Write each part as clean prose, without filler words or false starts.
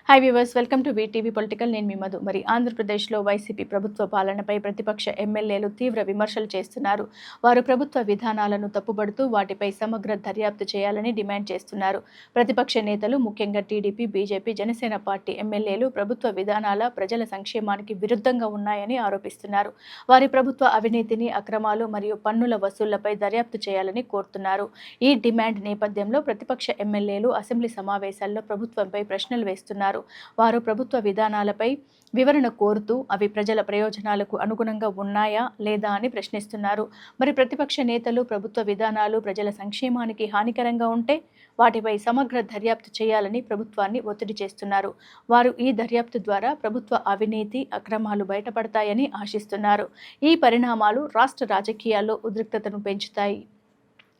Hi viewers, welcome to VTV political. నేను మీ మధు. మరి ఆంధ్రప్రదేశ్లో వైసీపీ ప్రభుత్వ పాలనపై ప్రతిపక్ష ఎమ్మెల్యేలు తీవ్ర విమర్శలు చేస్తున్నారు. వారు ప్రభుత్వ విధానాలను తప్పుబడుతూ వాటిపై సమగ్ర దర్యాప్తు చేయాలని డిమాండ్ చేస్తున్నారు. ప్రతిపక్ష నేతలు, ముఖ్యంగా టీడీపీ, బీజేపీ, జనసేన పార్టీ ఎమ్మెల్యేలు ప్రభుత్వ విధానాల ప్రజల సంక్షేమానికి విరుద్ధంగా ఉన్నాయని ఆరోపిస్తున్నారు. వారి ప్రభుత్వ అవినీతిని, అక్రమాలు మరియు పన్నుల వసూళ్లపై దర్యాప్తు చేయాలని కోరుతున్నారు. ఈ డిమాండ్ నేపథ్యంలో ప్రతిపక్ష ఎమ్మెల్యేలు అసెంబ్లీ సమావేశాల్లో ప్రభుత్వంపై ప్రశ్నలు వేస్తున్నారు. వారు ప్రభుత్వ విధానాలపై వివరణ కోరుతూ అవి ప్రజల ప్రయోజనాలకు అనుగుణంగా ఉన్నాయా లేదా అని ప్రశ్నిస్తున్నారు. మరి ప్రతిపక్ష నేతలు ప్రభుత్వ విధానాలు ప్రజల సంక్షేమానికి హానికరంగా ఉంటే వాటిపై సమగ్ర దర్యాప్తు చేయాలని ప్రభుత్వాన్ని ఒత్తిడి చేస్తున్నారు. వారు ఈ దర్యాప్తు ద్వారా ప్రభుత్వ అవినీతి, అక్రమాలు బయటపడతాయని ఆశిస్తున్నారు. ఈ పరిణామాలు రాష్ట్ర రాజకీయాల్లో ఉద్రిక్తతను పెంచుతాయి.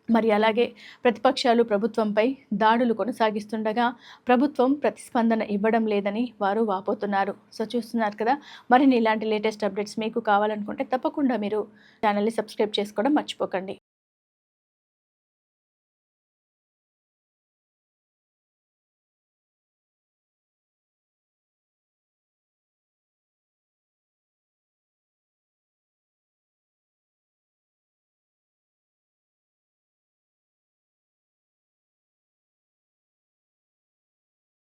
మరి అలాగే ప్రతిపక్షాలు ప్రభుత్వంపై దాడులు కొనసాగిస్తుండగా ప్రభుత్వం ప్రతిస్పందన ఇవ్వడం లేదని వారు వాపోతున్నారు. సో చూస్తున్నారు కదా, మరిన్ని ఇలాంటి లేటెస్ట్ అప్డేట్స్ మీకు కావాలనుకుంటే తప్పకుండా మీరు ఛానల్ని సబ్స్క్రైబ్ చేసుకోవడం మర్చిపోకండి.